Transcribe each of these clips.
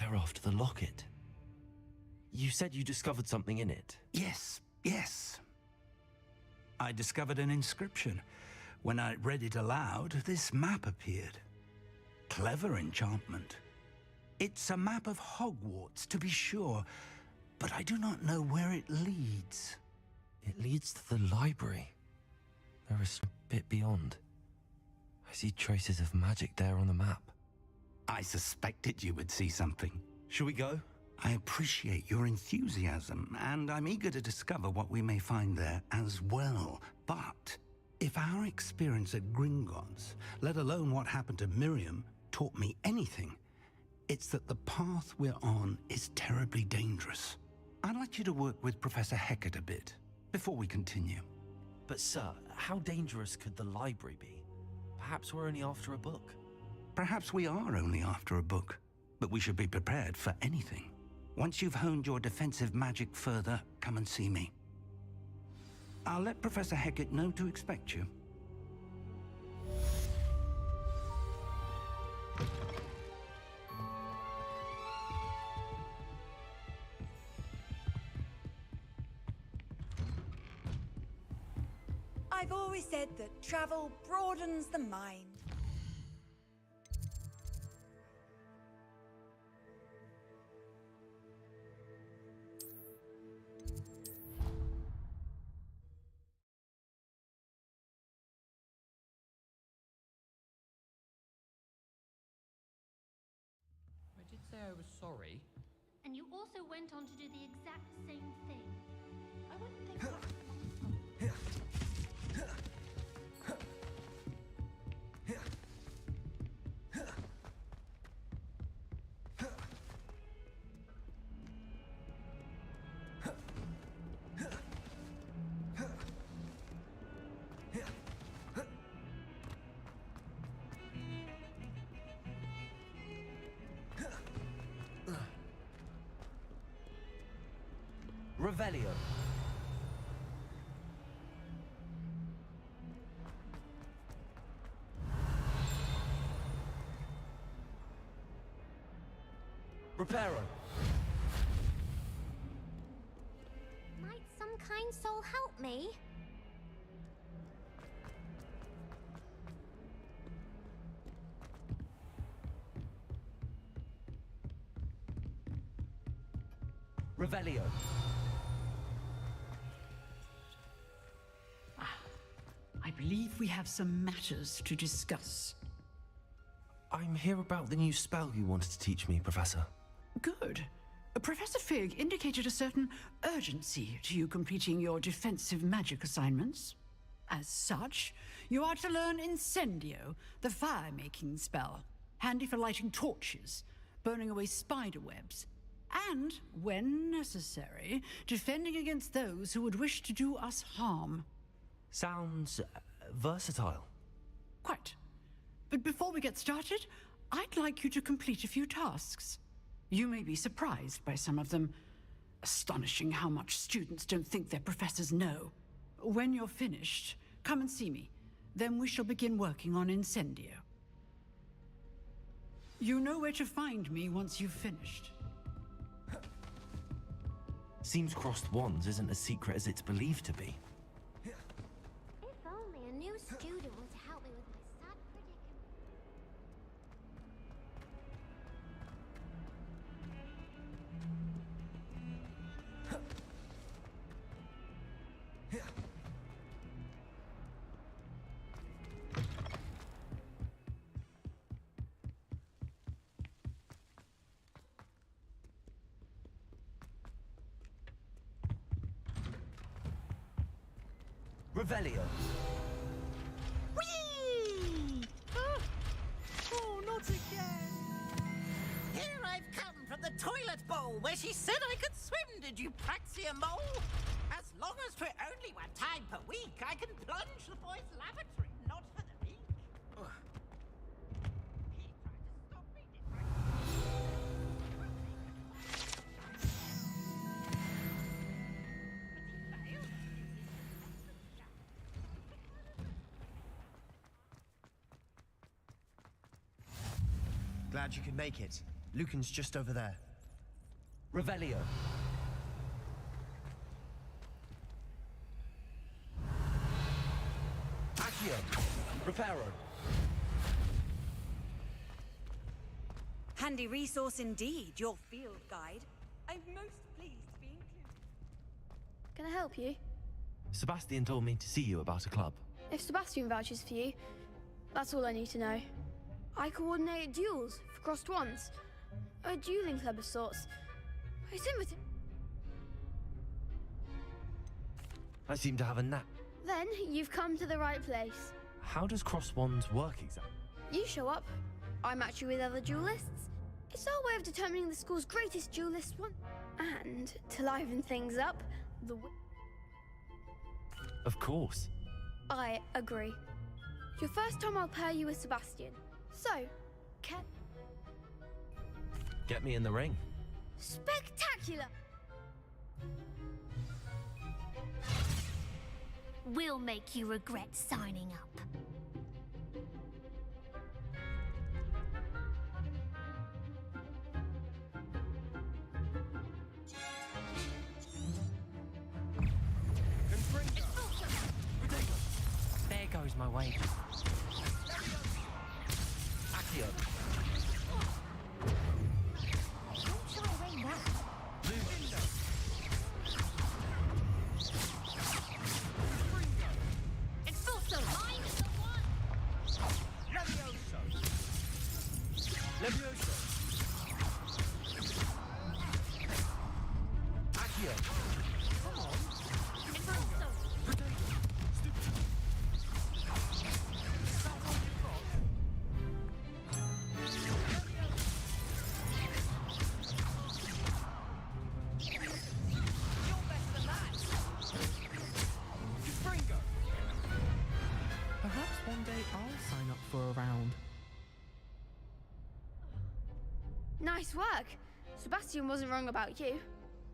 They're after the locket. You said you discovered something in it. Yes. I discovered an inscription. When I read it aloud, this map appeared. Clever enchantment. It's a map of Hogwarts, to be sure, but I do not know where it leads. It leads to the library. There is a bit beyond. I see traces of magic there on the map. I suspected you would see something. Shall we go? I appreciate your enthusiasm, and I'm eager to discover what we may find there as well. But if our experience at Gringotts, let alone what happened to Miriam, taught me anything, it's that the path we're on is terribly dangerous. I'd like you to work with Professor Hecat a bit before we continue. But sir, how dangerous could the library be? Perhaps we're only after a book. Perhaps we are only after a book, but we should be prepared for anything. Once you've honed your defensive magic further, come and see me. I'll let Professor Hecat know to expect you. I've always said that travel broadens the mind. I did say I was sorry. And you also went on to do the exact same thing. I wouldn't think... Revelio. Reparo. Might some kind soul help me? Revelio. I believe we have some matters to discuss. I'm here about the new spell you wanted to teach me, Professor. Good. Professor Fig indicated a certain urgency to you completing your defensive magic assignments. As such, you are to learn Incendio, the fire-making spell, handy for lighting torches, burning away spider webs, and, when necessary, defending against those who would wish to do us harm. Sounds versatile. Quite. But before we get started, I'd like you to complete a few tasks. You may be surprised by some of them. Astonishing how much students don't think their professors know. When you're finished, come and see me. Then we shall begin working on Incendio. You know where to find me once you've finished. Seems crossed wands isn't as secret as it's believed to be. If only a new student were to help me with my sad predicament. Revelio. Whee! Oh, not again! Here I've come from the toilet bowl where she said I could swim, did you praxia mole? As long as for only one time per week, I can plunge the boy's lavatory, not for the week. He tried to stop me, didn't But he failed. Glad you could make it. Lucan's just over there. Revelio. Accio. Reparo. Handy resource indeed, your field guide. I'm most pleased to be included. Can I help you? Sebastian told me to see you about a club. If Sebastian vouches for you, that's all I need to know. I coordinate duels for crossed ones. A dueling club of sorts. It's invited. I seem to have a knack. Then you've come to the right place. How does cross wands work exactly? You show up, I match you with other duelists. It's our way of determining the school's greatest duelist one. And to liven things up, Of course. I agree. Your first time I'll pair you with Sebastian. So, Get me in the ring. spectacular! We'll make you regret signing up. There goes my wages. Accio. Don't try away now. Expulso! Mine is the one! Levioso. Accio. Expulso! Perhaps one day I'll sign up for a round. Nice work. Sebastian wasn't wrong about you.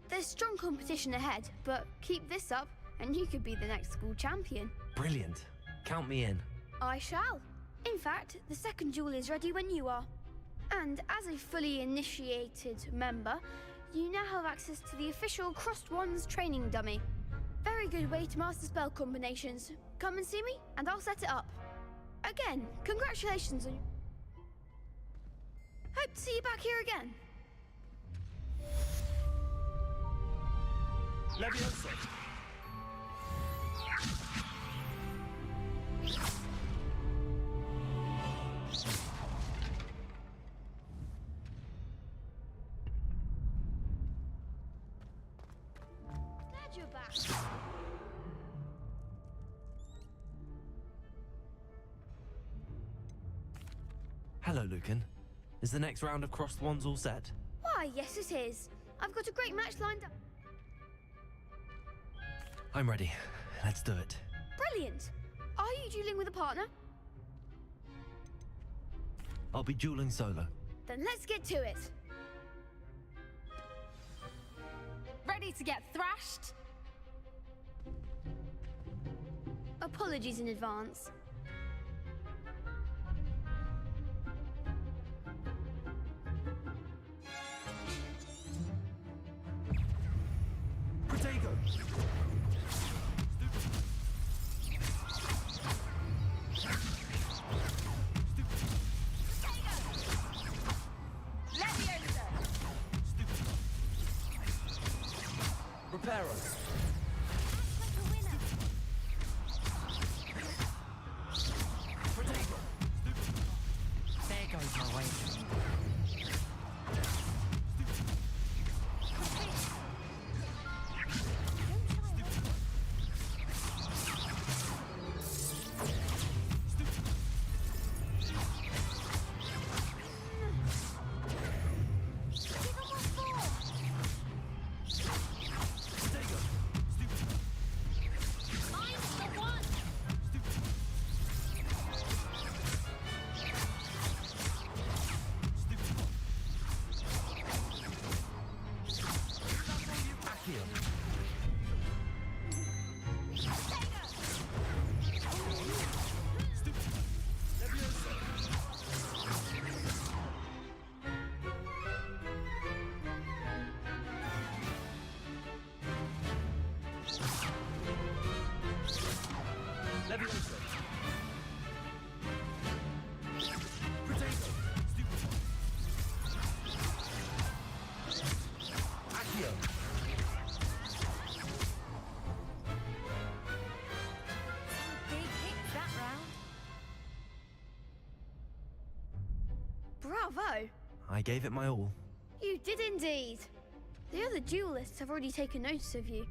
There's strong competition ahead, but keep this up and you could be the next school champion. Brilliant. Count me in. I shall. In fact, the second duel is ready when you are. And as a fully initiated member, you now have access to the official Crossed Wands training dummy. Very good way to master spell combinations. Come and see me, and I'll set it up. Again, congratulations on... Hope to see you back here again. Levioso. Glad you're back. Hello, Lucan. Is the next round of crossed wands all set? Why, yes it is. I've got a great match lined up. I'm ready. Let's do it. Brilliant. Are you dueling with a partner? I'll be dueling solo. Then let's get to it. Ready to get thrashed? Apologies in advance. Protego. Reparo. Like a winner. I gave it my all. You did indeed. The other duelists have already taken notice of you,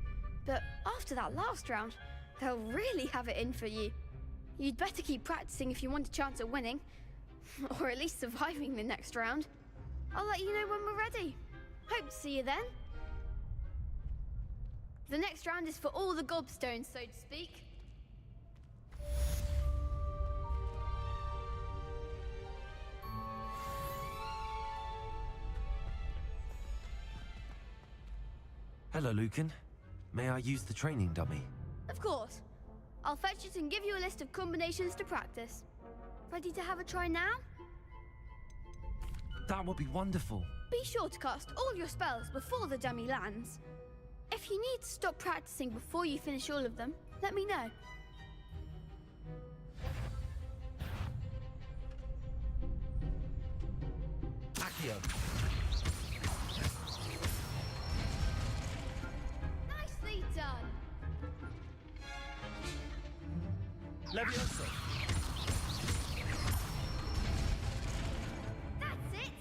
but after that last round, they'll really have it in for you. You'd better keep practicing if you want a chance at winning, or at least surviving the next round. I'll let you know when we're ready. Hope to see you then. The next round is for all the gobstones, so to speak. Hello, Lucan. May I use the training dummy? Of course. I'll fetch it and give you a list of combinations to practice. Ready to have a try now? That would be wonderful. Be sure to cast all your spells before the dummy lands. If you need to stop practicing before you finish all of them, let me know. Accio. Nicely done. Leviosa. That's it.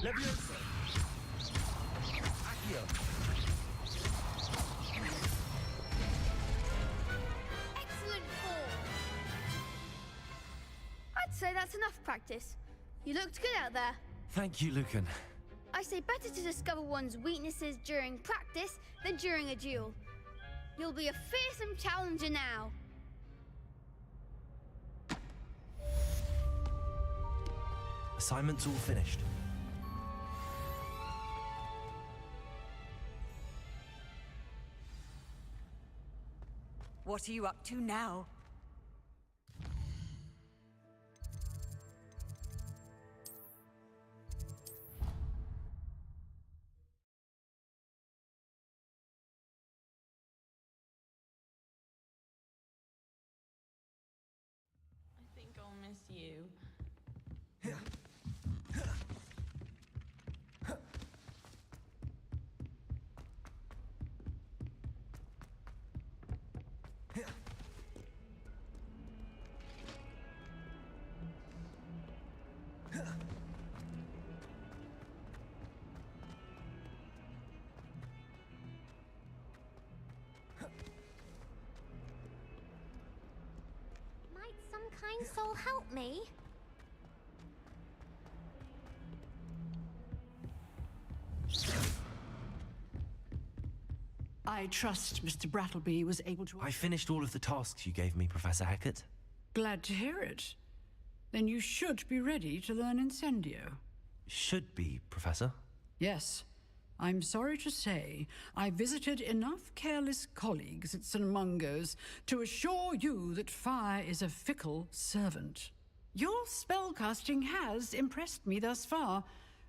Leviosa. Accio. Excellent form. I'd say that's enough practice. You looked good out there. Thank you, Lucan. I say better to discover one's weaknesses during practice than during a duel. You'll be a fearsome challenger now. Assignment's all finished. What are you up to now? I think I'll miss you. Might some kind soul help me? I trust Mr. Brattleby was able to... I finished all of the tasks you gave me, Professor Hackett. Glad to hear it. Then you should be ready to learn Incendio. Should be, Professor. Yes. I'm sorry to say, I visited enough careless colleagues at St. Mungo's to assure you that fire is a fickle servant. Your spellcasting has impressed me thus far,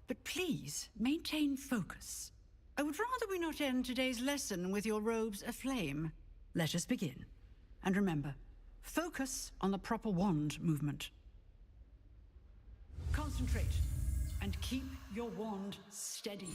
but please maintain focus. I would rather we not end today's lesson with your robes aflame. Let us begin. And remember, focus on the proper wand movement. Concentrate and keep your wand steady.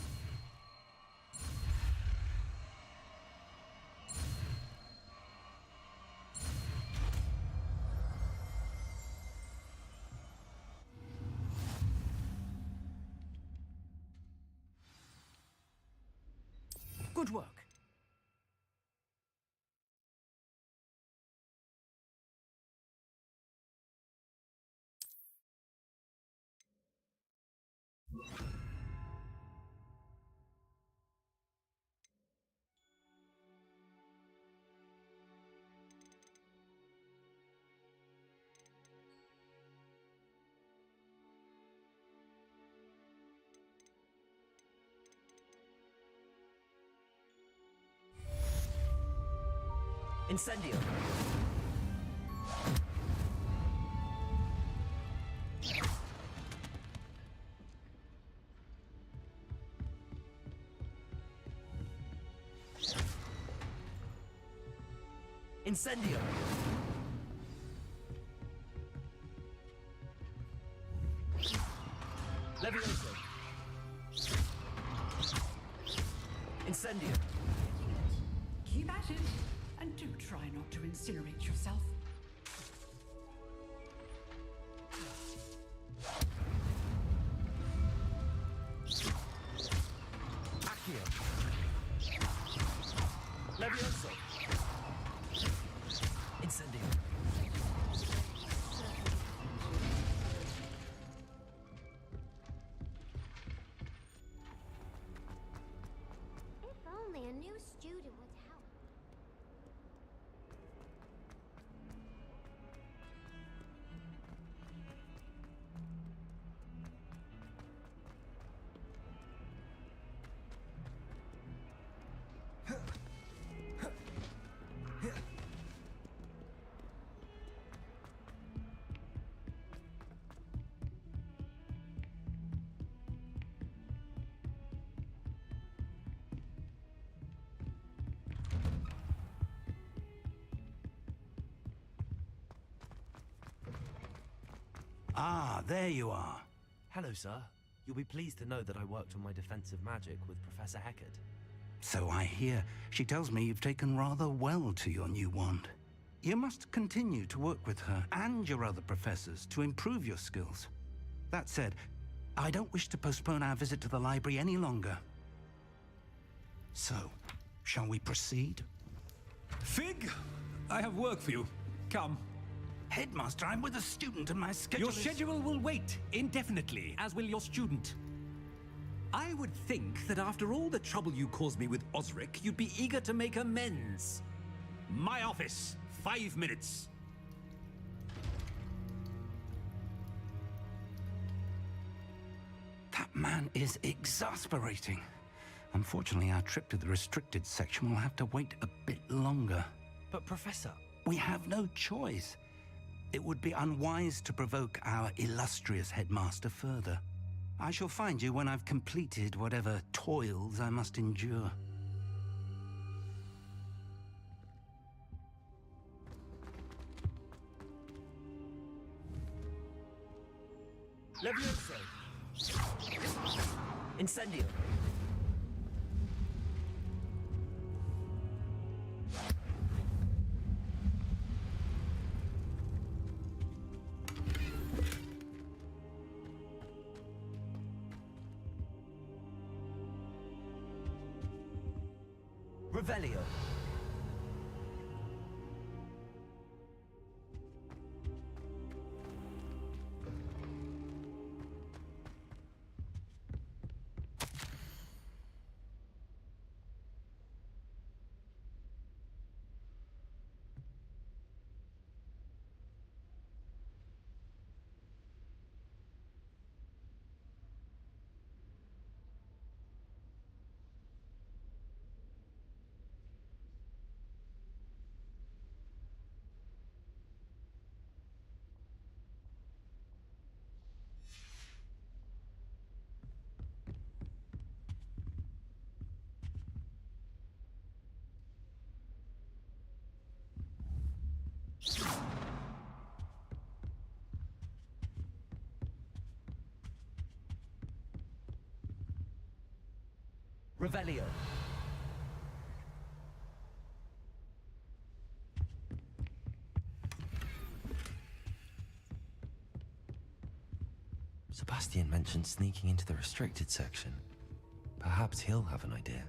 Good work. Incendio. Incendio. Leviosa. Incendio. Keep at it, and do try not to incinerate yourself. Ah, there you are. Hello, sir. You'll be pleased to know that I worked on my defensive magic with Professor Heckard. So I hear. She tells me you've taken rather well to your new wand. You must continue to work with her and your other professors to improve your skills. That said, I don't wish to postpone our visit to the library any longer. So, shall we proceed? Fig, I have work for you. Come. Headmaster, I'm with a student and my schedule Your schedule will wait indefinitely, as will your student. I would think that after all the trouble you caused me with Osric, you'd be eager to make amends. My office, 5 minutes. That man is exasperating. Unfortunately, our trip to the restricted section will have to wait a bit longer. But, Professor... We have no choice. It would be unwise to provoke our illustrious headmaster further. I shall find you when I've completed whatever toils I must endure. Levioso! Incendio! Revelio. Revelio. Sebastian mentioned sneaking into the restricted section. Perhaps he'll have an idea.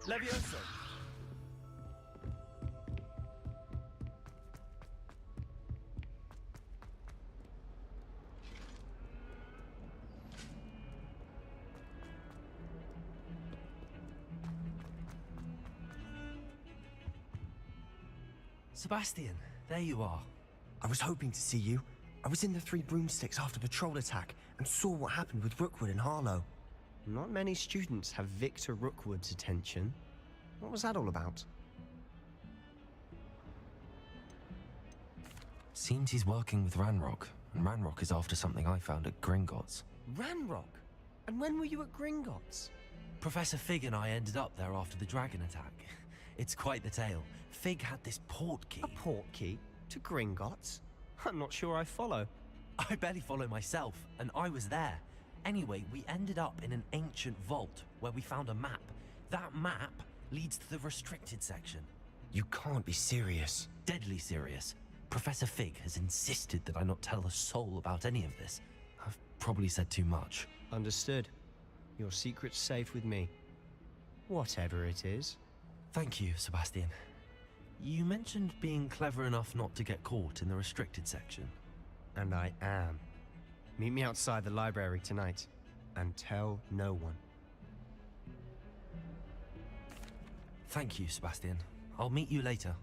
Levioso! Sebastian, there you are. I was hoping to see you. I was in the Three Broomsticks after the troll attack and saw what happened with Rookwood and Harlow. Not many students have Victor Rookwood's attention. What was that all about? Seems he's working with Ranrock, and Ranrock is after something I found at Gringotts. Ranrock? And when were you at Gringotts? Professor Fig and I ended up there after the dragon attack. It's quite the tale. Fig had this port key. A port key? To Gringotts? I'm not sure I follow. I barely follow myself, and I was there. Anyway, we ended up in an ancient vault where we found a map. That map leads to the restricted section. You can't be serious. Deadly serious. Professor Fig has insisted that I not tell a soul about any of this. I've probably said too much. Understood. Your secret's safe with me. Whatever it is. Thank you, Sebastian. You mentioned being clever enough not to get caught in the restricted section. And I am. Meet me outside the library tonight, and tell no one. Thank you, Sebastian. I'll meet you later.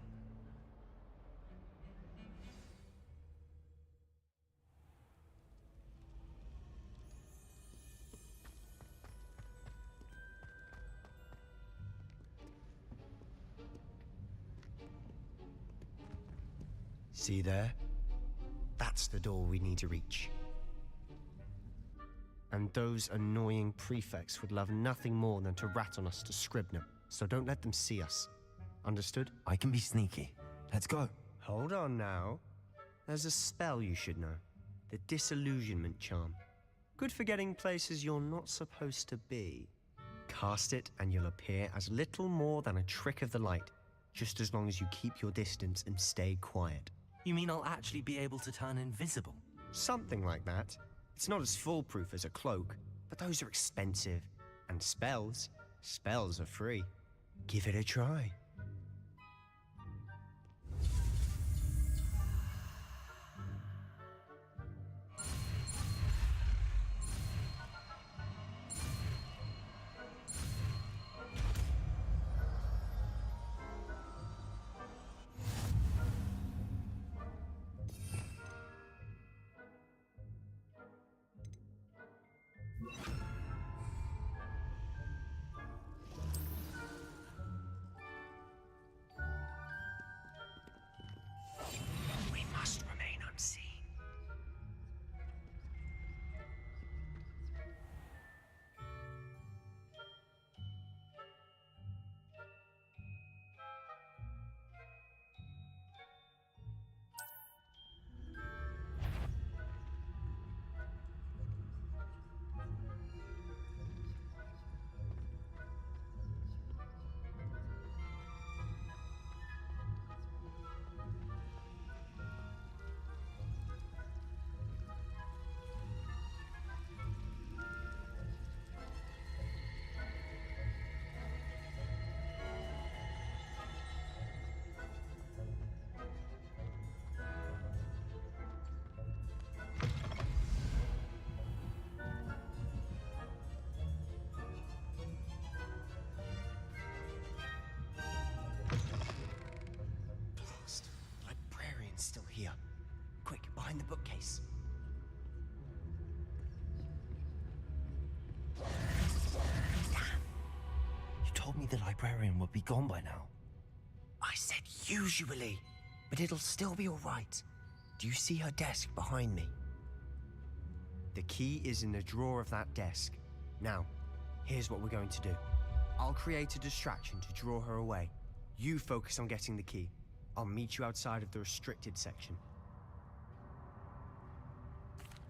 See there? That's the door we need to reach. And those annoying prefects would love nothing more than to rat on us to Scribner, so don't let them see us. Understood? I can be sneaky. Let's go. Hold on now. There's a spell you should know. The Disillusionment Charm. Good for getting places you're not supposed to be. Cast it and you'll appear as little more than a trick of the light, just as long as you keep your distance and stay quiet. You mean I'll actually be able to turn invisible? Something like that. It's not as foolproof as a cloak, but those are expensive. And spells are free. Give it a try. We must remain unseen. Blast. The librarian's still here. Quick, behind the bookcase. You told me the librarian would be gone by now. I said usually, but it'll still be all right. Do you see her desk behind me? The key is in the drawer of that desk. Now, here's what we're going to do. I'll create a distraction to draw her away. You focus on getting the key. I'll meet you outside of the restricted section.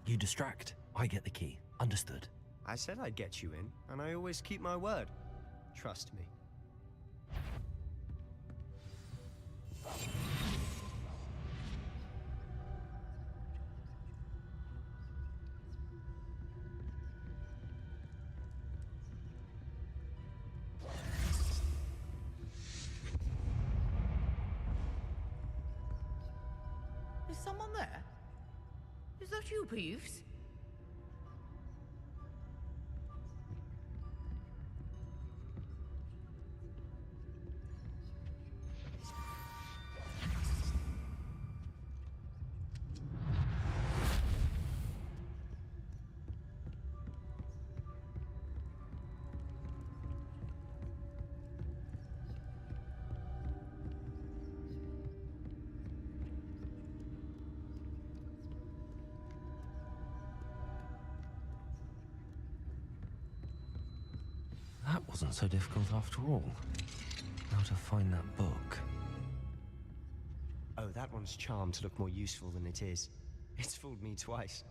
You distract, I get the key. Understood. I said I'd get you in, and I always keep my word. Trust me. Is someone there? Is that you, Peeves? That wasn't so difficult after all. Now to find that book. Oh, that one's charmed to look more useful than it is. It's fooled me twice.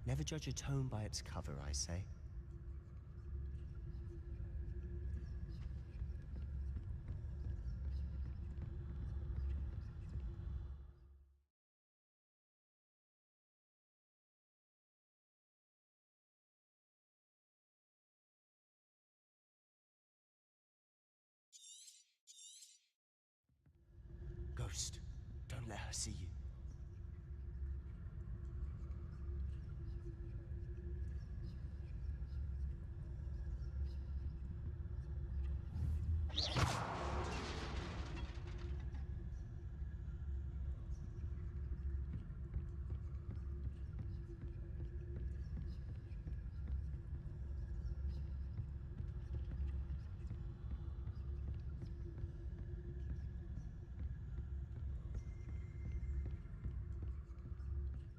Never judge a tome by its cover, I say. Ghost, don't let her see you.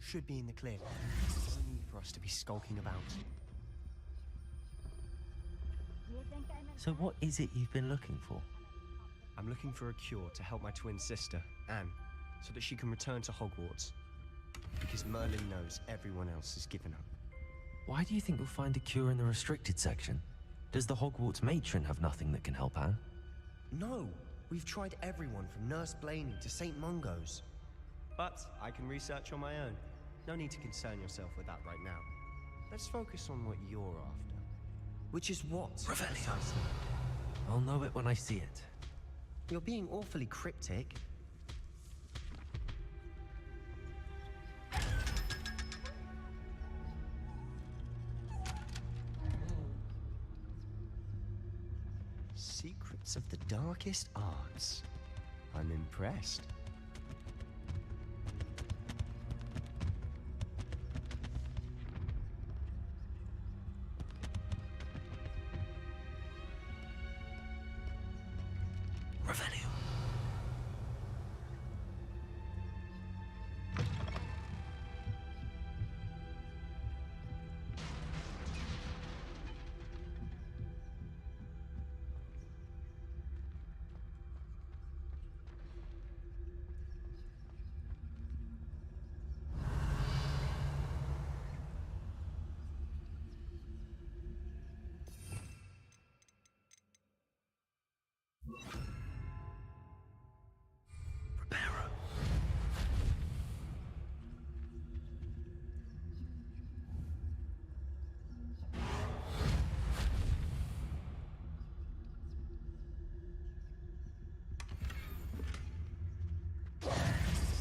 Should be in the clear. There's no need for us to be skulking about. So what is it you've been looking for? I'm looking for a cure to help my twin sister, Anne. so that she can return to Hogwarts. Because Merlin knows everyone else has given up. Why do you think you'll find a cure in the restricted section? Does the Hogwarts matron have nothing that can help Anne? No, we've tried everyone from Nurse Blaney to St. Mungo's. But I can research on my own. No need to concern yourself with that right now. Let's focus on what you're after. Which is what? Revelio. Precisely. I'll know it when I see it. You're being awfully cryptic. Secrets of the darkest arts. I'm impressed. Revelio.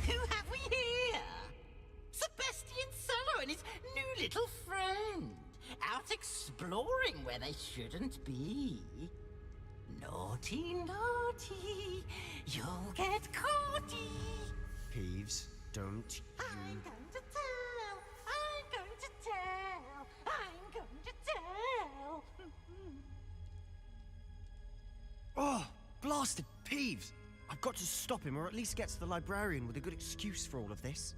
Who have we here? Sebastian Sallow and his new little friend. Out exploring where they shouldn't be. Naughty, naughty. You'll get caughty. Peeves, don't you... I'm going to tell. I'm going to tell. I'm going to tell. Oh, blasted Peeves! I've got to stop him, or at least get to the librarian with a good excuse for all of this.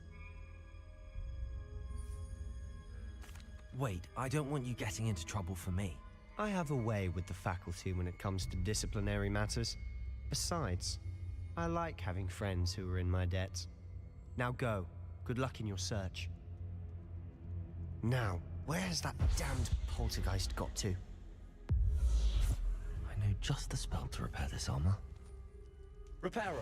Wait, I don't want you getting into trouble for me. I have a way with the faculty when it comes to disciplinary matters. Besides, I like having friends who are in my debt. Now go. Good luck in your search. Now, where has that damned poltergeist got to? I know just the spell to repair this armor. Reparo.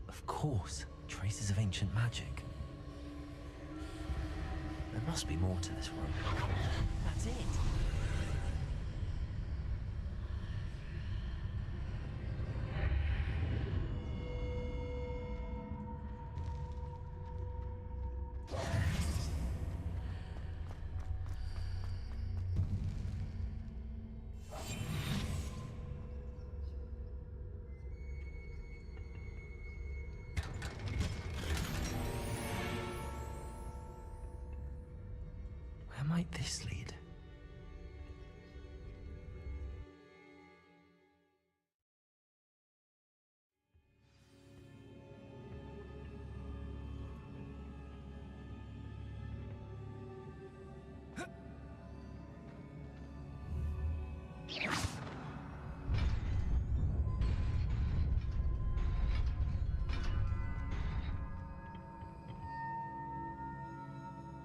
Of course, traces of ancient magic. There must be more to this room. That's it. Where might this lead?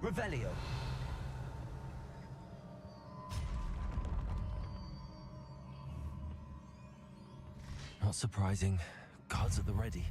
Revelio. Not surprising. Guards at the ready.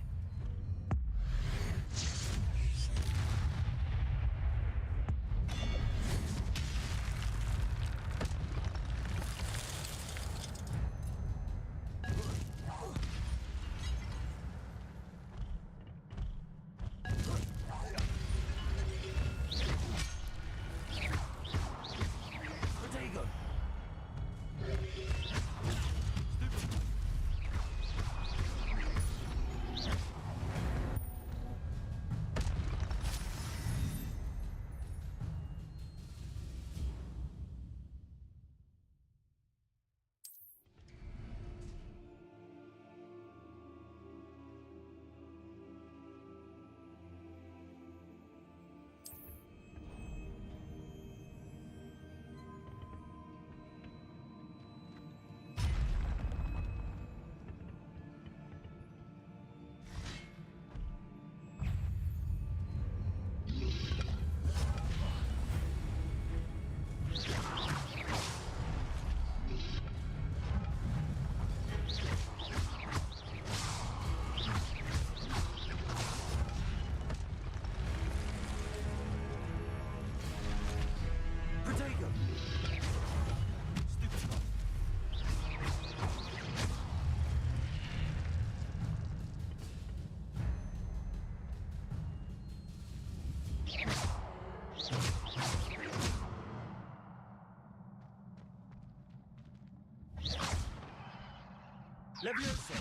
Levioso.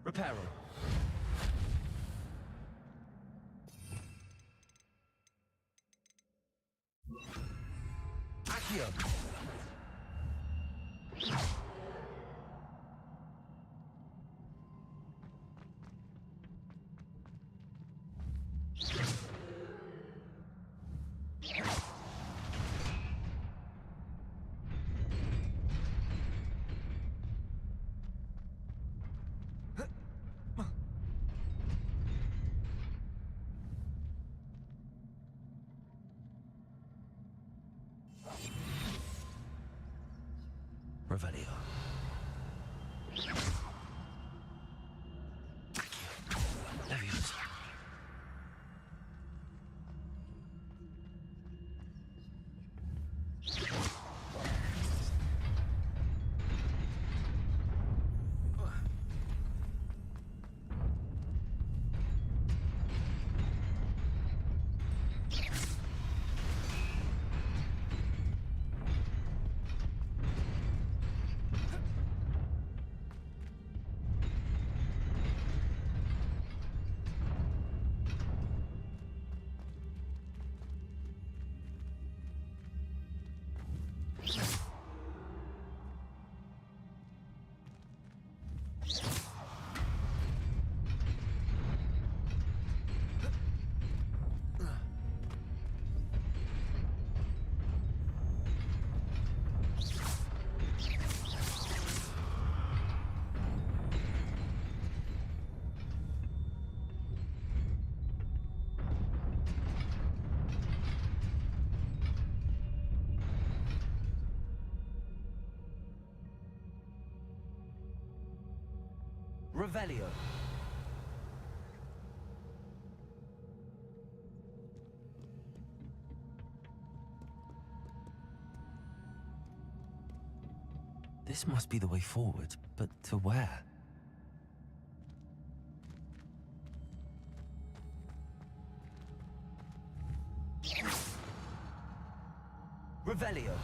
Reparo. Accio. Revelio. Levioso. Revelio. This must be the way forward, but to where? Revelio.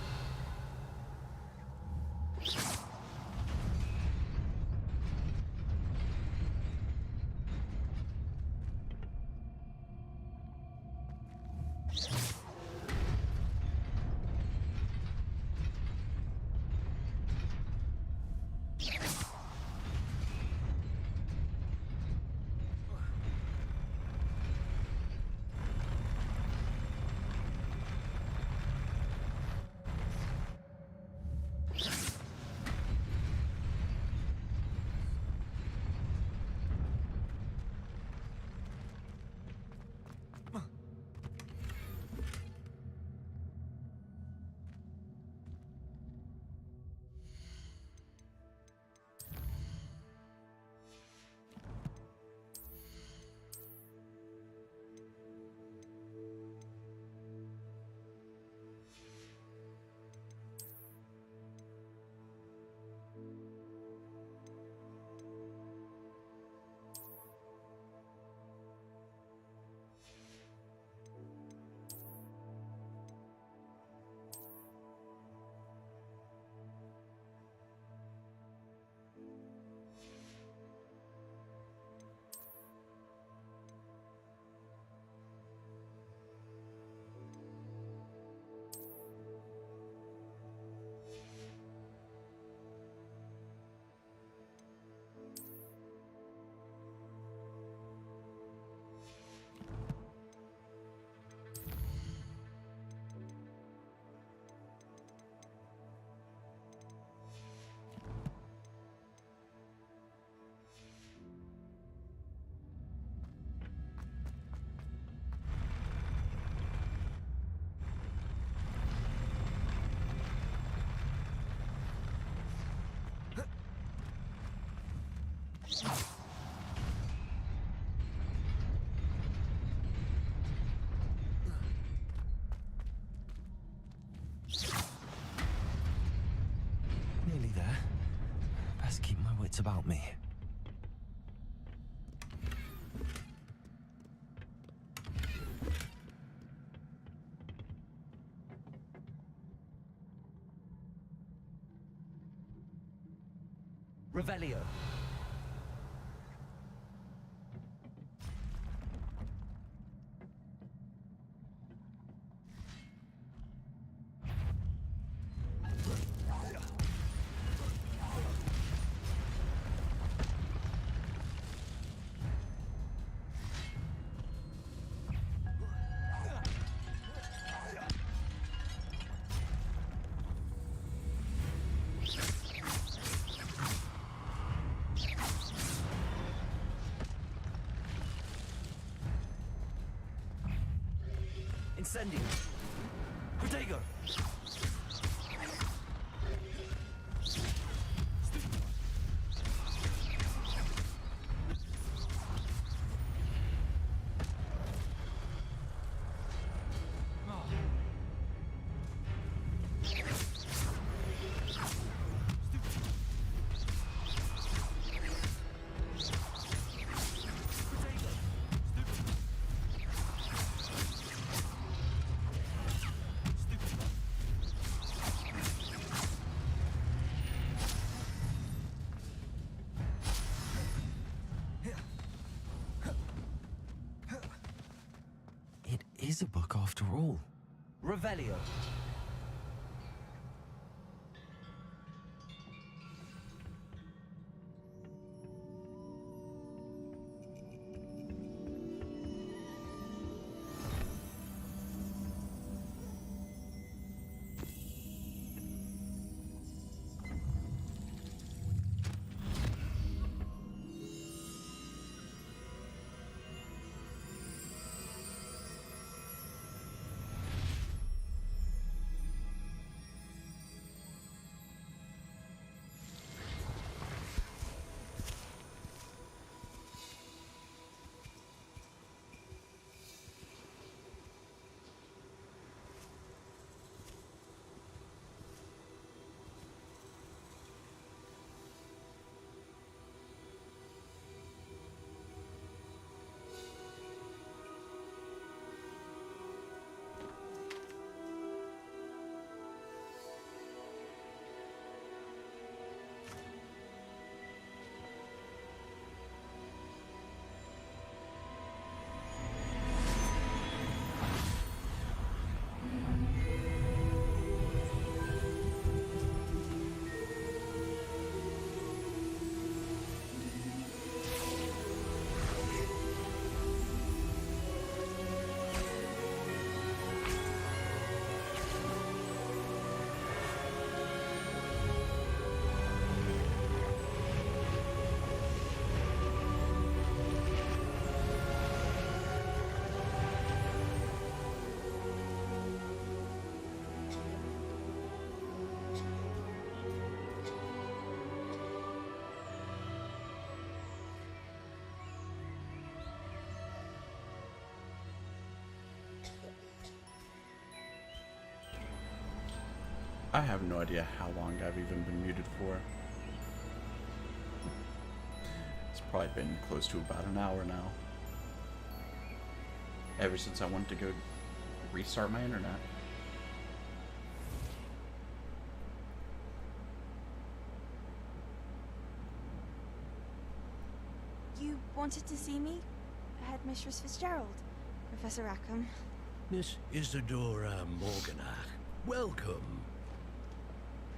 Nearly there. Best keep my wits about me. Revelio. Incendio. Protego. It is a book after all. Revelio. I have no idea how long I've even been muted for. It's probably been close to about an hour now. Ever since I went to go restart my internet. You wanted to see me? Headmistress Fitzgerald, Professor Rackham. Miss Isadora Morganach, welcome.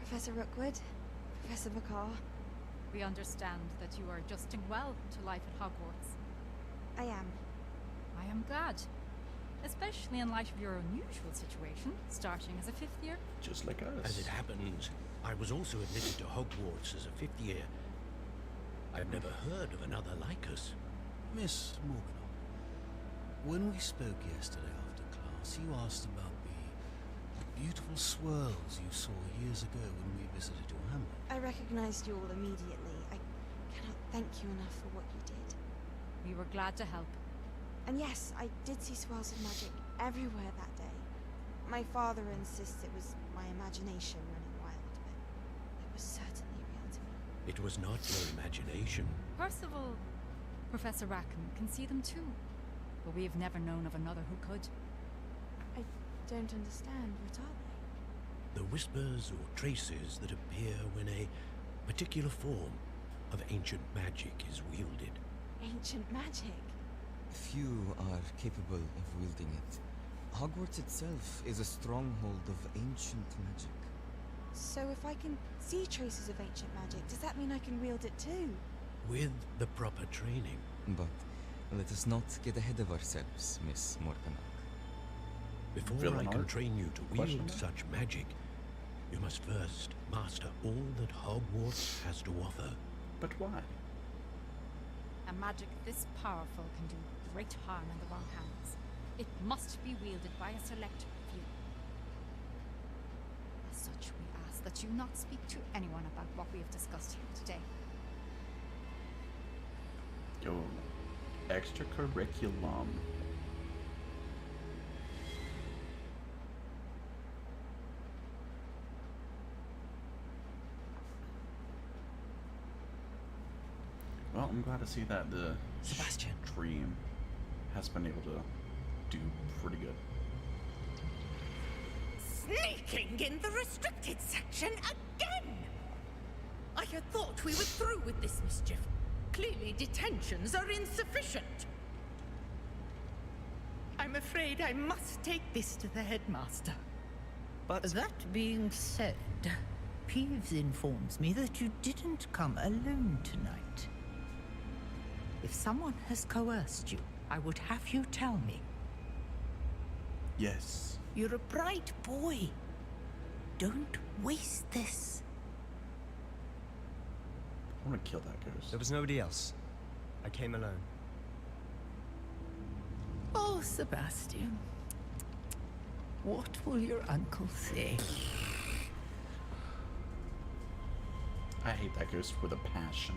Professor Rookwood, Professor Bakar. We understand that you are adjusting well to life at Hogwarts. I am. I am glad. Especially in light of your unusual situation, starting as a 5th year. Just like us. As it happens, I was also admitted to Hogwarts as a 5th year. I've never heard of another like us. Miss Morganach, when we spoke yesterday after class, you asked about the beautiful swirls you saw years ago when we visited your hamlet. I recognized you all immediately. I cannot thank you enough for what you did. We were glad to help. And yes, I did see swirls of magic everywhere that day. My father insists it was my imagination running wild, but it was certainly real to me. It was not your imagination. Percival, Professor Rackham can see them too, but we have never known of another who could. I don't understand. What are they? The whispers or traces that appear when a particular form, of ancient magic is wielded. Ancient magic? Few are capable of wielding it. Hogwarts itself is a stronghold of ancient magic. So if I can see traces of ancient magic, does that mean I can wield it too? With the proper training. But let us not get ahead of ourselves, Miss Morganach. Before I can train you to wield such magic, you must first master all that Hogwarts has to offer. But why? A magic this powerful can do great harm in the wrong hands. It must be wielded by a select few. As such, we ask that you not speak to anyone about what we have discussed here today. Yo, extracurriculum. Well, I'm glad to see that the Sebastian dream has been able to do pretty good. Sneaking in the restricted section again! I had thought we were through with this mischief. Clearly detentions are insufficient. I'm afraid I must take this to the headmaster. But that being said, Peeves informs me that you didn't come alone tonight. If someone has coerced you, I would have you tell me. Yes. You're a bright boy. Don't waste this. I want to kill that ghost. There was nobody else. I came alone. Oh, Sebastian. What will your uncle say? I hate that ghost with a passion.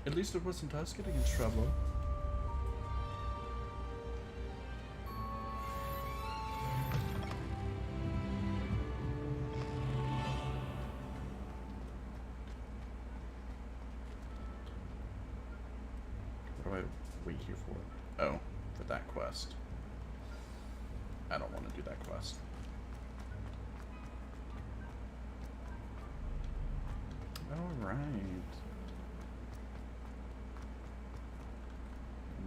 At least it wasn't us getting in trouble. What do I wait here for? Oh, for that quest. I don't want to do that quest. All right.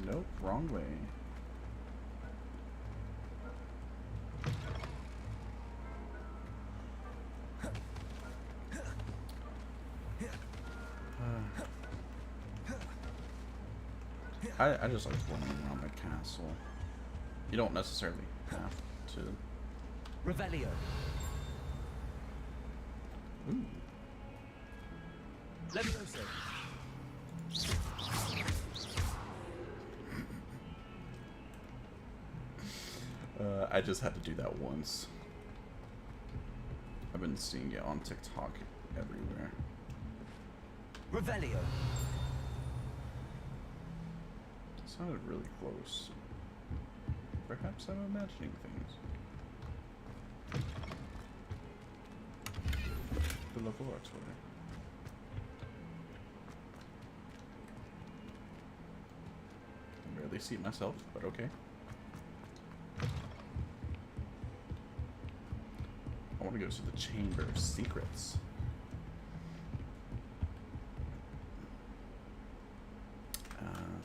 Nope, wrong way. I just like running around the castle. You don't necessarily have to. Revelio. Ooh. Levioso. I just had to do that once. I've been seeing it on TikTok everywhere. Revelio. It sounded really close. Perhaps I'm imagining things. The laboratory. I barely see myself, but okay. I want to go to the Chamber of Secrets.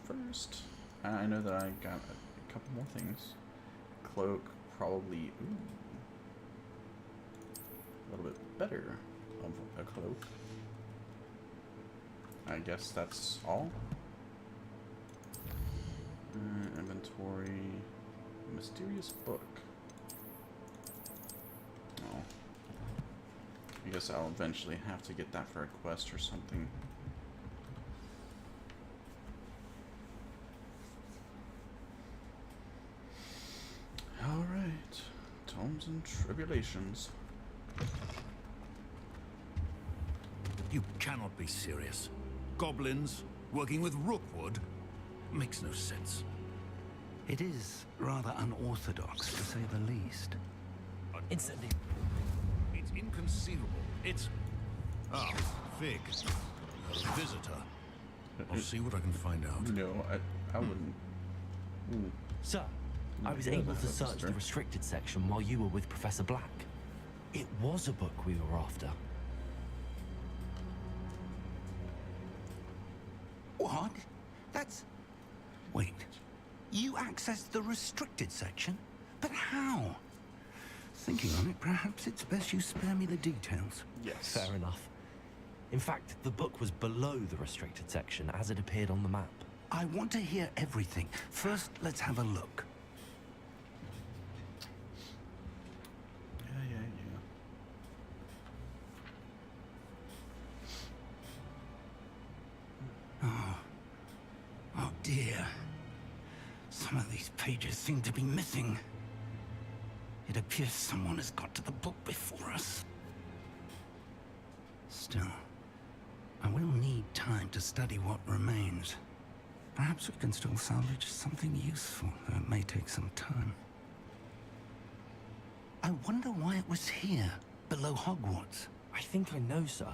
First, I know that I got a couple more things. Cloak, probably, ooh, a little bit better of a cloak. I guess that's all. Inventory, mysterious book. Oh, I guess I'll eventually have to get that for a quest or something. Alright, Tomes and Tribulations. You cannot be serious. Goblins working with Rookwood makes no sense. It is rather unorthodox, to say the least. Instantly. It's inconceivable. It's... Ah, Fig. A visitor. I'll see what I can find out. No, I wouldn't. Ooh. Sir, I was able to search the restricted section while you were with Professor Black. It was a book we were after. What? That's... Wait. You accessed the restricted section? But how? Thinking on it, perhaps it's best you spare me the details. Yes. Fair enough. In fact, the book was below the restricted section as it appeared on the map. I want to hear everything. First, let's have a look. Oh dear. Some of these pages seem to be missing. It appears someone has got to the book before us. Still, I will need time to study what remains. Perhaps we can still salvage something useful, though it may take some time. I wonder why it was here, below Hogwarts. I think I know, sir.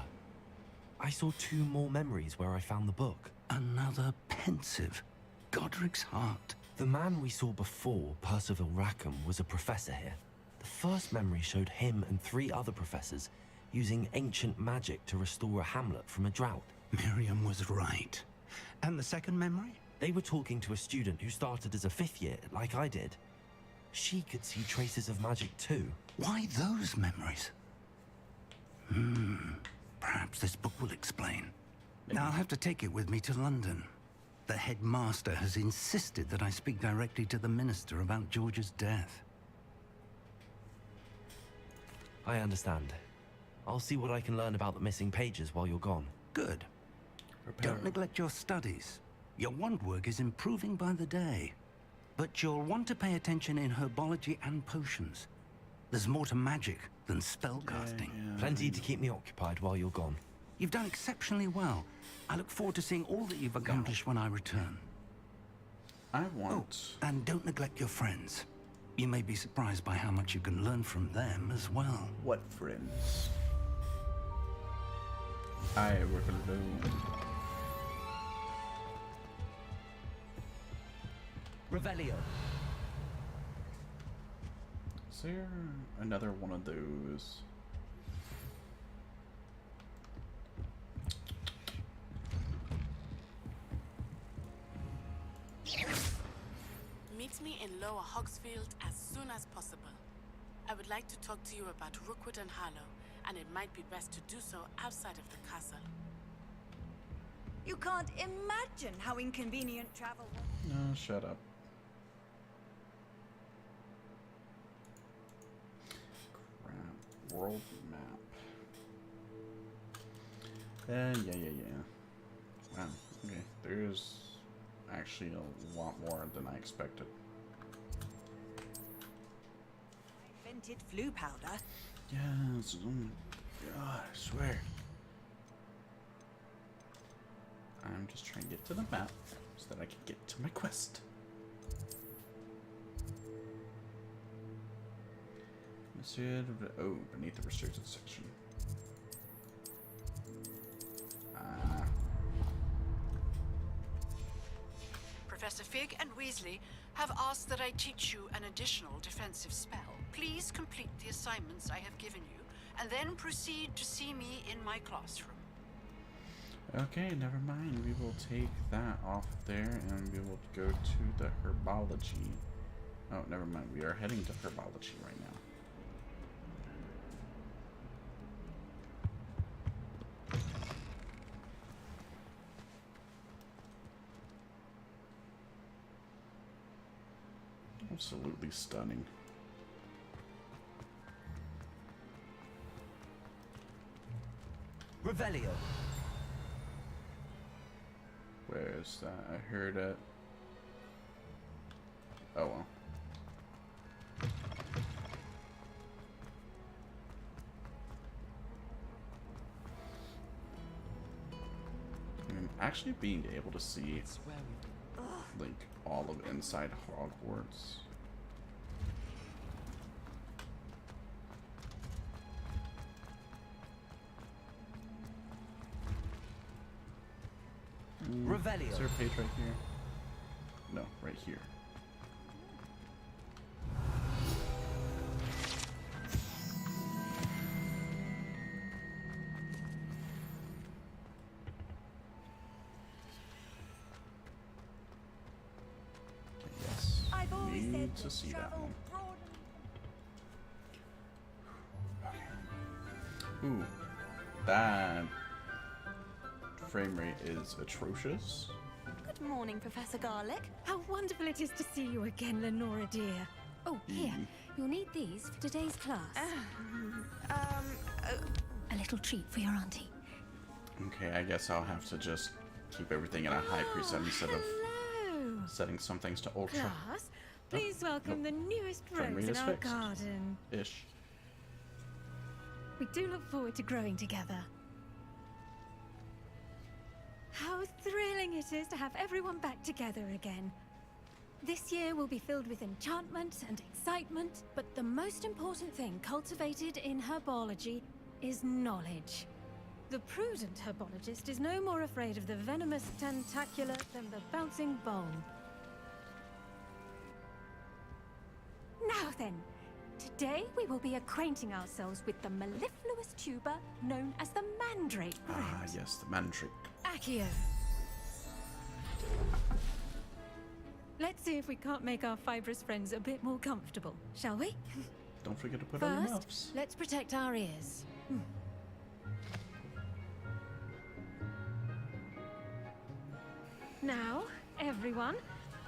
I saw 2 more memories where I found the book. Another pensive. Godric's heart. The man we saw before, Percival Rackham, was a professor here. The first memory showed him and 3 other professors using ancient magic to restore a hamlet from a drought. Miriam was right. And the second memory? They were talking to a student who started as a 5th year, like I did. She could see traces of magic too. Why those memories? Perhaps this book will explain. Now I'll have to take it with me to London. The headmaster has insisted that I speak directly to the minister about George's death. I understand. I'll see what I can learn about the missing pages while you're gone. Good. Don't neglect your studies. Your wand work is improving by the day. But you'll want to pay attention in herbology and potions. There's more to magic than spellcasting. Plenty to keep me occupied while you're gone. You've done exceptionally well. I look forward to seeing all that you've accomplished when I return. I want... Oh, and don't neglect your friends. You may be surprised by how much you can learn from them as well. What friends? I work alone. Revelio. Is there another one of those? Meet me in Lower Hogsfield as soon as possible. I would like to talk to you about Rookwood and Harlow, and it might be best to do so outside of the castle. You can't imagine how inconvenient travel was. No, shut up. Crap. World map. Yeah. Wow, okay. There's actually a lot more than I expected. Invented flu powder. Yes, oh my god, I swear. I'm just trying to get to the map so that I can get to my quest. Oh, beneath the restricted section. Professor Fig and Weasley have asked that I teach you an additional defensive spell. Please complete the assignments I have given you, and then proceed to see me in my classroom. Okay, never mind. We will take that off there, and we will go to the herbology. Oh, never mind. We are heading to herbology right now. Absolutely stunning. Revelio. Where's that? I heard it. Oh well. And actually being able to see like all of inside Hogwarts. Revelio. Is there a page right here? No, right here. need to see that one. Ooh, that frame rate is atrocious. Good morning, Professor Garlic. How wonderful it is to see you again, Lenora dear. Oh, here, you'll need these for today's class. A little treat for your auntie. Okay, I guess I'll have to just keep everything at a high preset instead of setting some things to ultra. Class, please welcome the newest rose in our garden. Ish. We do look forward to growing together. How thrilling it is to have everyone back together again. This year will be filled with enchantment and excitement, but the most important thing cultivated in herbology is knowledge. The prudent herbologist is no more afraid of the venomous tentacula than the bouncing bowl. Now then, today we will be acquainting ourselves with the mellifluous tuber known as the mandrake root. Ah, yes, the mandrake. Accio. Let's see if we can't make our fibrous friends a bit more comfortable, shall we? Don't forget to put on your First, muffs. let's protect our ears. Now, everyone,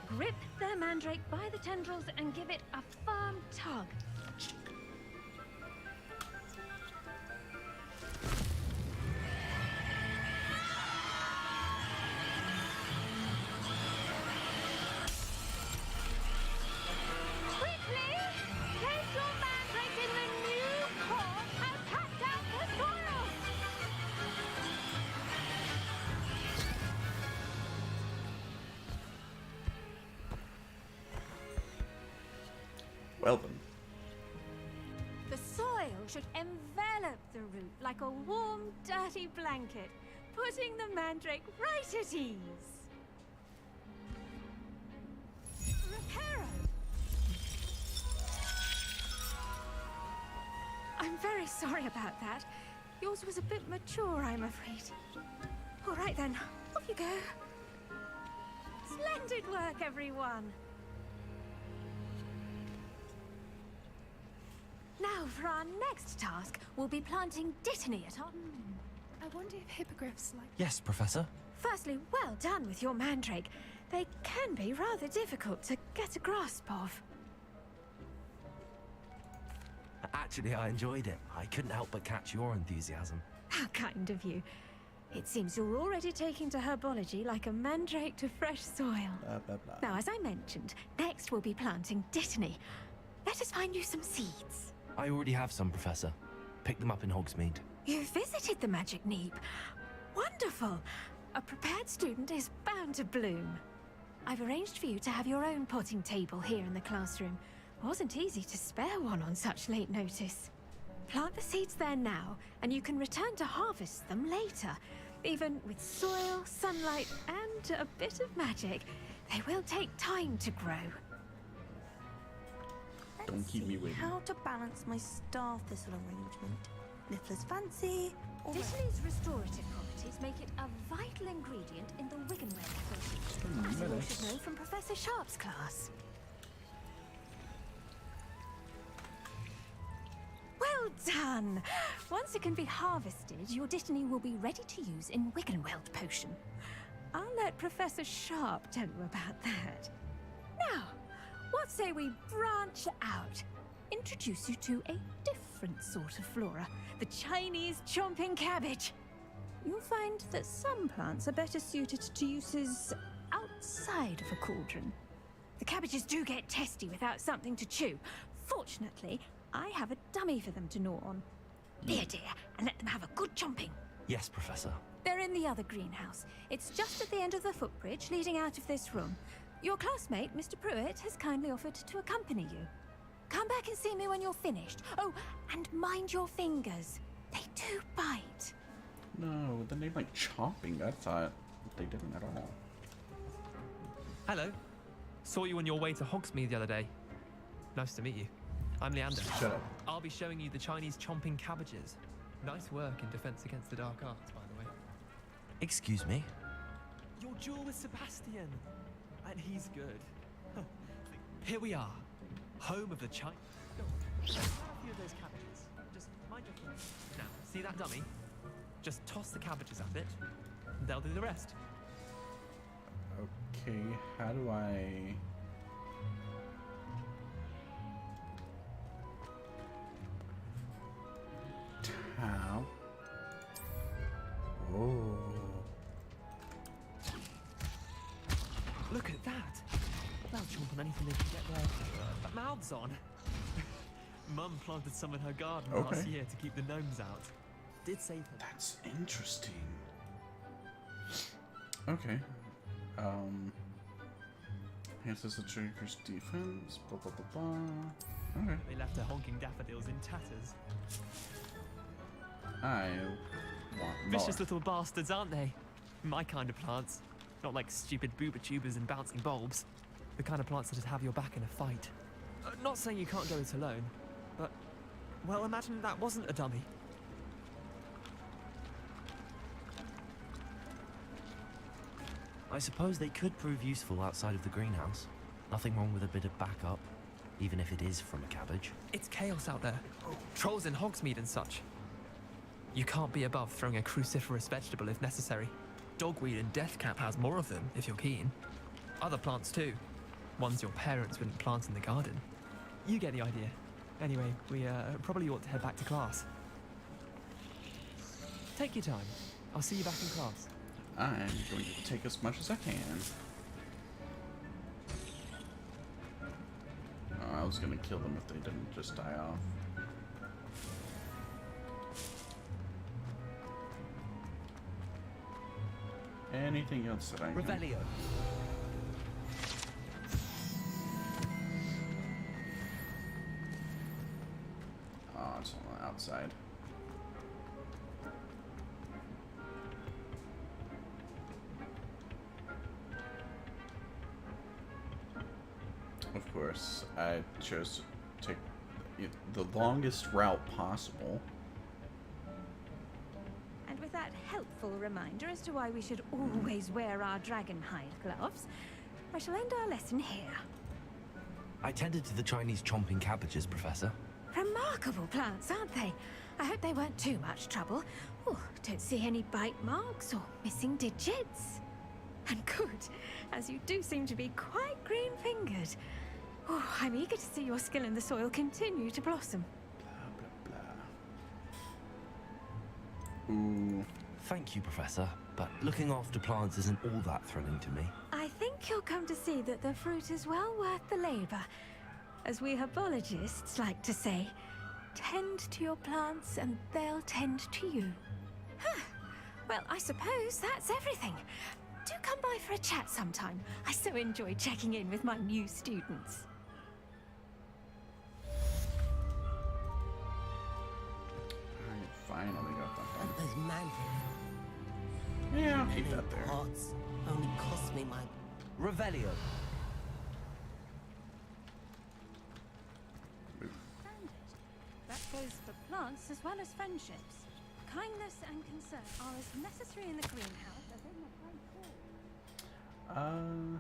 grip their mandrake by the tendrils and give it a firm tug. Quickly, place your mandrake in the new core and cut down the soil. Well then. The soil should envelop the root like a warm, dirty blanket, putting the mandrake right at ease. Reparo! I'm very sorry about that. Yours was a bit mature, I'm afraid. All right then, off you go. Splendid work, everyone. Now, for our next task, we'll be planting dittany at our... I wonder if hippogriffs like... Yes, Professor. Firstly, well done with your mandrake. They can be rather difficult to get a grasp of. Actually, I enjoyed it. I couldn't help but catch your enthusiasm. How kind of you. It seems you're already taking to herbology like a mandrake to fresh soil. Blah, blah, blah. Now, as I mentioned, next we'll be planting dittany. Let us find you some seeds. I already have some, Professor. Picked them up in Hogsmeade. You visited the Magic Neep. Wonderful. A prepared student is bound to bloom. I've arranged for you to have your own potting table here in the classroom. Wasn't easy to spare one on such late notice. Plant the seeds there now, and you can return to harvest them later. Even with soil, sunlight, and a bit of magic, they will take time to grow. Don't keep me waiting. How to balance my star thistle arrangement. Niffler's fancy. Dittany's restorative properties make it a vital ingredient in the Wiggenweld potion, as you all should know from Professor Sharp's class. Well done! Once it can be harvested, your dittany will be ready to use in Wiggenweld potion. I'll let Professor Sharp tell you about that. Now, what say we branch out? Introduce you to a different sort of flora, the Chinese chomping cabbage. You'll find that some plants are better suited to uses outside of a cauldron. The cabbages do get testy without something to chew. Fortunately, I have a dummy for them to gnaw on. Here, dear, and let them have a good chomping. Yes, Professor. They're in the other greenhouse. It's just at the end of the footbridge leading out of this room. Your classmate, Mr. Pruitt, has kindly offered to accompany you. Come back and see me when you're finished. Oh, and mind your fingers. They do bite. No, the name like chomping. I thought they didn't at all. Hello. Saw you on your way to Hogsmeade the other day. Nice to meet you. I'm Leander. Shut up. I'll be showing you the Chinese chomping cabbages. Nice work in Defense Against the Dark Arts, by the way. Excuse me? Your duel with Sebastian. And he's good. Here we are, home of the Chinese. Go on, grab a few of those cabbages. Just mind your foot. Now, see that dummy? Just toss the cabbages at it. And they'll do the rest. Okay, how do I... How? Oh. Look at that! They'll chomp on anything they can get their mouths on. Mum planted some in her garden last year to keep the gnomes out. Did save them. That's interesting. Okay. Enhances the trigger's defense. Blah blah blah blah. Okay. They left their honking daffodils in tatters. I want more. Vicious little bastards, aren't they? My kind of plants. Not like stupid booba tubers and bouncing bulbs. The kind of plants that'd have your back in a fight. Not saying you can't go it alone, but, well, imagine that wasn't a dummy. I suppose they could prove useful outside of the greenhouse. Nothing wrong with a bit of backup, even if it is from a cabbage. It's chaos out there. Trolls in Hogsmeade and such. You can't be above throwing a cruciferous vegetable if necessary. Dogweed and deathcap has more of them, if you're keen. Other plants too. Ones your parents wouldn't plant in the garden. You get the idea. Anyway, we probably ought to head back to class. Take your time. I'll see you back in class. I'm going to take as much as I can. Oh, I was going to kill them if they didn't just die off. Anything else that I can... Revelio. Oh, it's on the outside. Of course, I chose to take the longest route possible. And with that helpful reminder as to why we should always wear our dragon hide gloves, I shall end our lesson here. I tended to the Chinese chomping cabbages, Professor. Remarkable plants, aren't they? I hope they weren't too much trouble. Oh, don't see any bite marks or missing digits. And good, as you do seem to be quite green-fingered. Oh, I'm eager to see your skill in the soil continue to blossom. Blah, blah, blah. Ooh. Thank you, Professor, but looking after plants isn't all that thrilling to me. I think you'll come to see that the fruit is well worth the labor. As we herbologists like to say, tend to your plants and they'll tend to you. Huh. Well, I suppose that's everything. Do come by for a chat sometime. I so enjoy checking in with my new students. I finally got that done. Those man. Yeah, I'll keep that there. Pots only cost me my Revelio. That goes for plants as well as friendships. Kindness and concern are as necessary in the greenhouse as in the front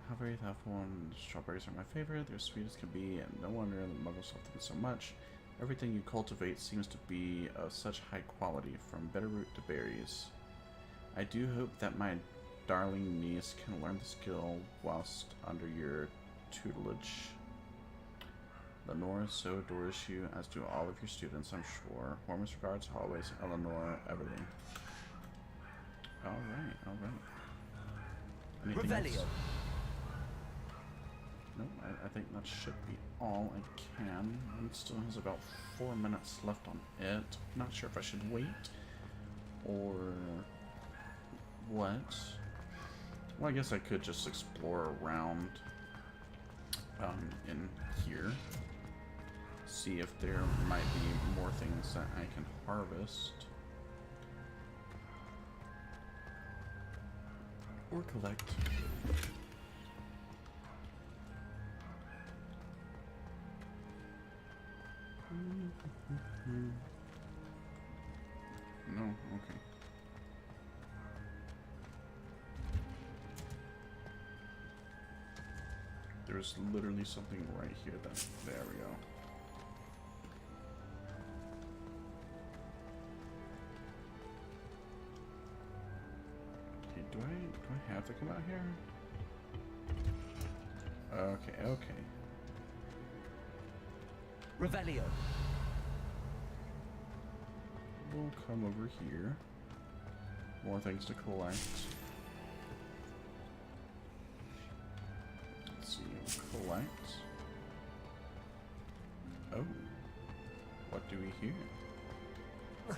How very thoughtful one. Strawberries are my favorite. They're sweet as can be, and no wonder the muggles love them so much. Everything you cultivate seems to be of such high quality, from bitterroot to berries. I do hope that my darling niece can learn the skill whilst under your tutelage. Lenore so adores you, as do all of your students, I'm sure. Warmest regards always, Eleanor Everly. Alright, alright. Revelio. Nope, I think that should be all I can. It still has about 4 minutes left on it. Not sure if I should wait or what. Well, I guess I could just explore around in here. See if there might be more things that I can harvest. Or collect. No, okay. There's literally something right here then. There we go. Okay, do I have to come out here? Okay, okay. Revelio. We'll come over here. More things to collect. Let's see, we'll collect. Oh. What do we hear? Oh,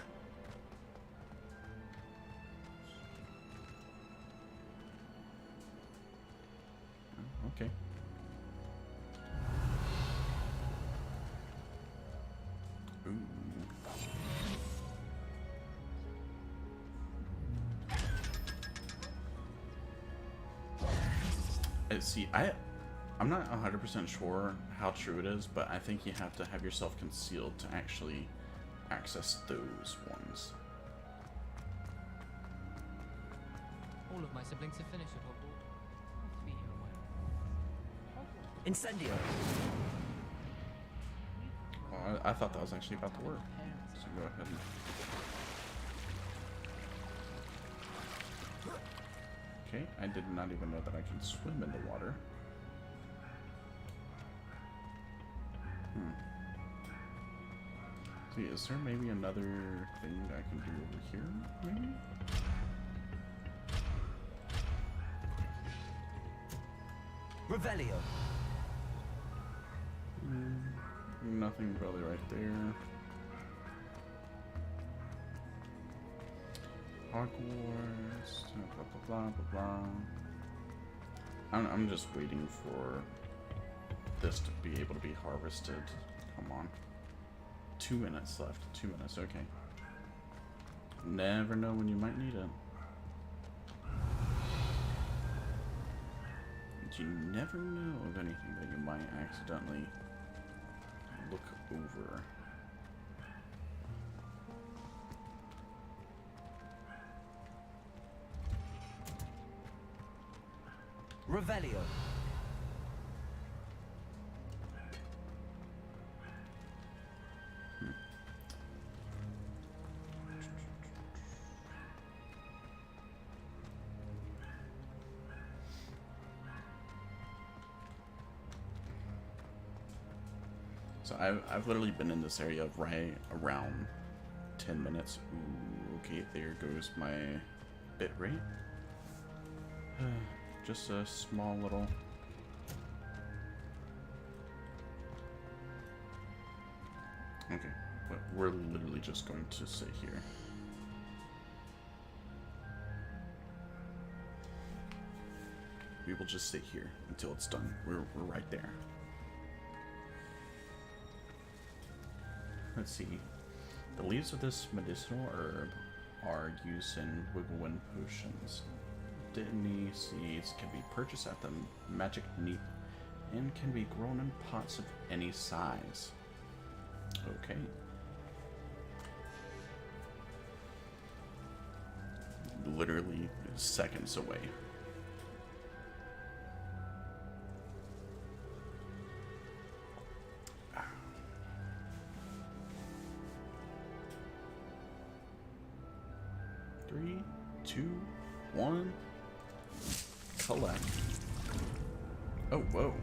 okay. Ooh. See, I'm not 100% sure how true it is, but I think you have to have yourself concealed to actually access those ones. All of my siblings have finished at Hogwarts. Incendio. Well, I thought that was actually about to work. So go ahead and... Okay, I did not even know that I can swim in the water. See, is there maybe another thing I can do over here, maybe? Revelio. Nothing really right there. Hogwarts, blah blah blah blah blah. I'm just waiting for this to be able to be harvested. Come on. 2 minutes left. 2 minutes, okay. Never know when you might need it. But you never know of anything that you might accidentally look over. Revelio. So I've literally been in this area right around 10 minutes. Ooh, okay, there goes my bit rate. Just a small little... Okay, but we're literally just going to sit here. We will just sit here until it's done. We're right there. Let's see. The leaves of this medicinal herb are used in Wigglewin potions. Dittany seeds can be purchased at the Magic Neep and can be grown in pots of any size. Okay. Literally seconds away. Three, two, one. Collect. Oh, whoa.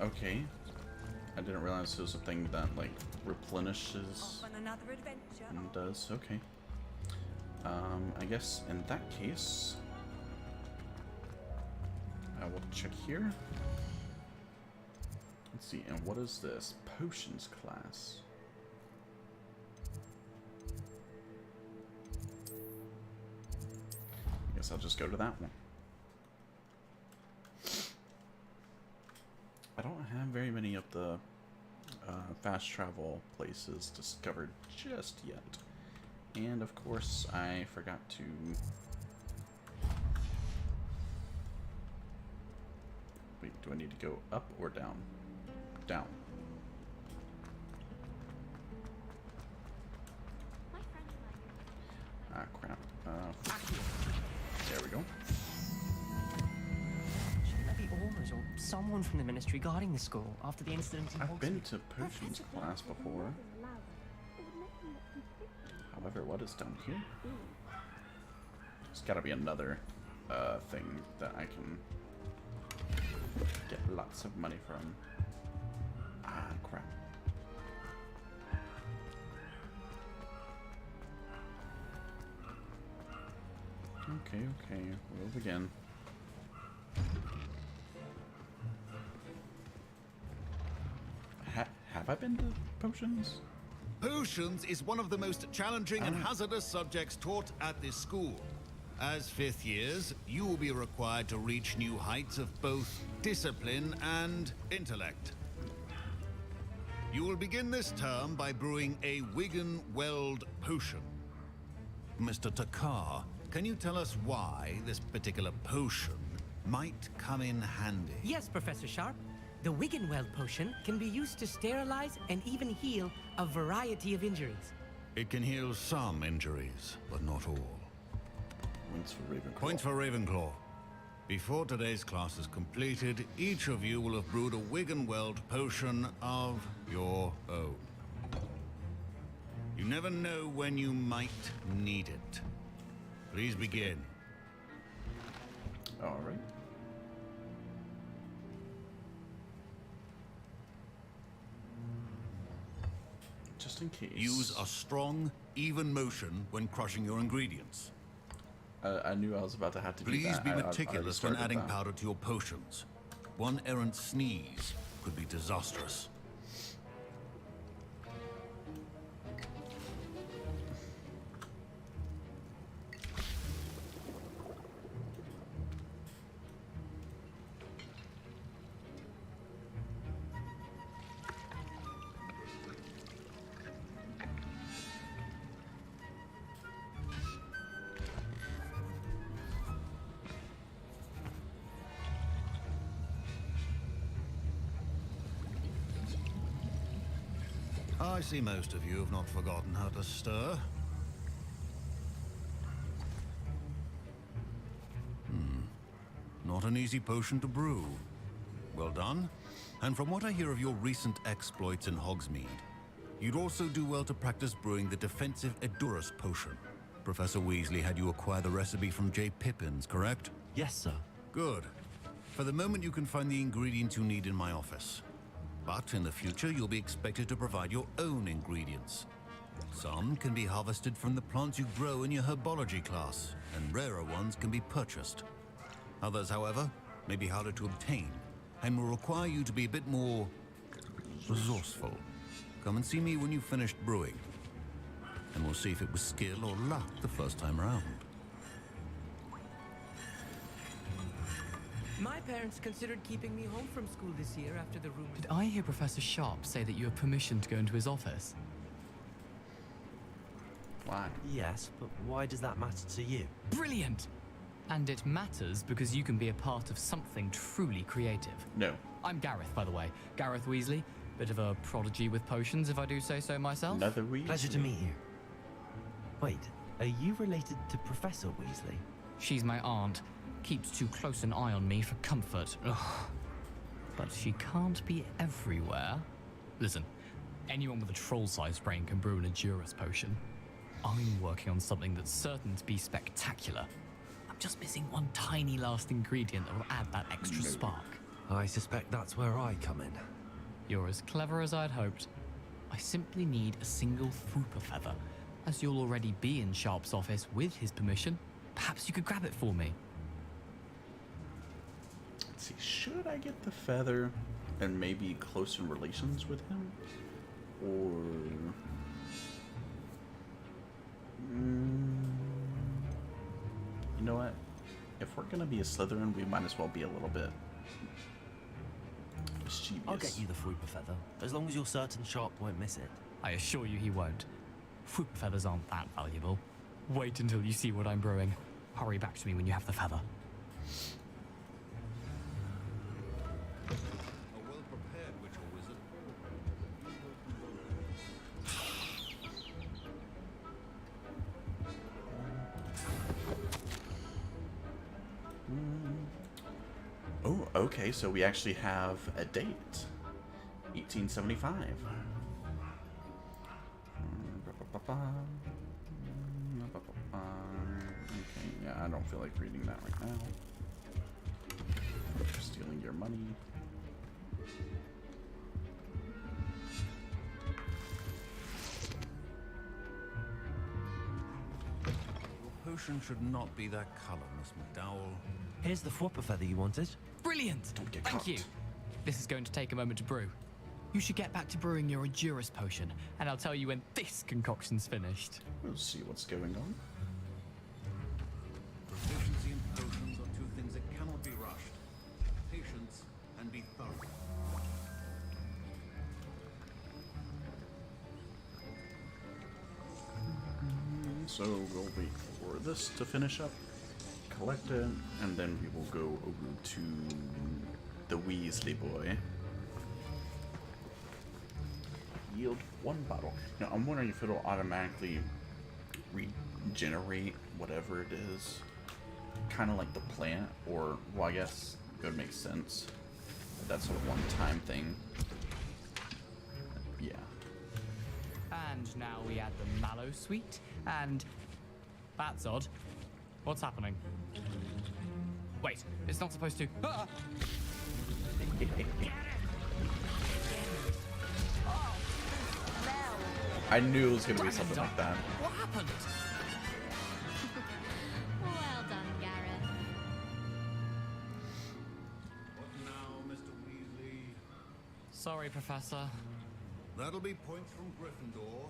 Okay. I didn't realize there was a thing that, like, replenishes and does. Okay. I guess in that case, I will check here. Let's see, and what is this? Potions class. Guess I'll just go to that one. I don't have very many of the fast travel places discovered just yet. And of course, I forgot to... Wait, do I need to go up or down? Down. Ah, crap. There we go. Levy almost someone from the ministry guarding the school after the incident in I've been Hogsmeade. to potions class before. However, what is down here? There's gotta be another thing that I can get lots of money from. Ah, crap. Okay, we'll begin. Have I been to potions? Potions is one of the most challenging and hazardous subjects taught at this school. As fifth years, you will be required to reach new heights of both discipline and intellect. You will begin this term by brewing a Wiggenweld potion. Mr. Takar, can you tell us why this particular potion might come in handy? Yes, Professor Sharp. The Wiggenweld potion can be used to sterilize and even heal a variety of injuries. It can heal some injuries, but not all. Points for Ravenclaw. Points for Ravenclaw. Before today's class is completed, each of you will have brewed a Wiggenweld potion of your own. You never know when you might need it. Please begin. All right. Just in case. Use a strong, even motion when crushing your ingredients. I knew I was about to have to do Please that. be I meticulous when started adding that. powder to your potions. One errant sneeze could be disastrous. I see most of you have not forgotten how to stir. Not an easy potion to brew. Well done. And from what I hear of your recent exploits in Hogsmeade, you'd also do well to practice brewing the defensive Edurus potion. Professor Weasley had you acquire the recipe from J. Pippins, correct? Yes, sir. Good. For the moment, you can find the ingredients you need in my office. But in the future, you'll be expected to provide your own ingredients. Some can be harvested from the plants you grow in your herbology class, and rarer ones can be purchased. Others, however, may be harder to obtain, and will require you to be a bit more resourceful. Come and see me when you've finished brewing, and we'll see if it was skill or luck the first time around. My parents considered keeping me home from school this year after the rumor. Did I hear Professor Sharp say that you have permission to go into his office? Why? Yes, but why does that matter to you? Brilliant! And it matters because you can be a part of something truly creative. No. I'm Gareth, by the way. Gareth Weasley. Bit of a prodigy with potions, if I do say so myself. Another Weasley. Pleasure to meet you. Wait, are you related to Professor Weasley? She's my aunt. Keeps too close an eye on me for comfort. Ugh. But she can't be everywhere. Listen, anyone with a troll-sized brain can brew an Edurus potion. I'm working on something that's certain to be spectacular. I'm just missing one tiny last ingredient that will add that extra spark. I suspect that's where I come in. You're as clever as I'd hoped. I simply need a single Fooper feather. As you'll already be in Sharp's office with his permission, perhaps you could grab it for me. Let's see, should I get the feather and maybe close in relations with him? Or... you know what? If we're gonna be a Slytherin, we might as well be a little bit mischievous. I'll get you the Fooper feather, as long as you're certain Sharp won't miss it. I assure you he won't. Fooper feathers aren't that valuable. Wait until you see what I'm brewing. Hurry back to me when you have the feather. A well-prepared witch or wizard. Oh, Okay, so we actually have a date. 1875. Okay, yeah, I don't feel like reading that right now. Stealing your money. Your potion should not be that color, Miss McDowell. Here's the Fwopper feather you wanted. Brilliant! Don't get Thank caught. you. This is going to take a moment to brew. You should get back to brewing your Endurance potion, and I'll tell you when this concoction's finished. We'll see what's going on. Proficiency and potions are two things that cannot be rushed. Patience and be thorough. So we'll wait for this to finish up, collect it, and then we will go over to the Weasley boy. Yield 1 bottle. Now I'm wondering if it'll automatically regenerate whatever it is, kind of like the plant, or well, I guess it would make sense. That's a one-time thing. Yeah. And now we add the mallow sweet, and that's odd. What's happening? Wait, it's not supposed to. Ah! I knew it was gonna be something like that. What happened? Well done, Gareth. What now, Mr. Weasley? Sorry, Professor. That'll be points from Gryffindor.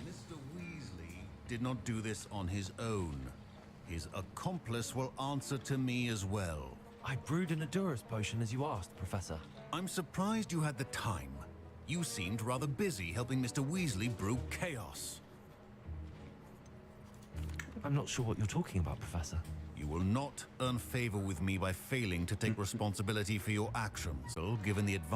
Mr. Weasley did not do this on his own. His accomplice will answer to me as well. I brewed an Endurance potion as you asked, Professor. I'm surprised you had the time. You seemed rather busy helping Mr. Weasley brew chaos. I'm not sure what you're talking about, Professor. You will not earn favor with me by failing to take responsibility for your actions. So, given the advice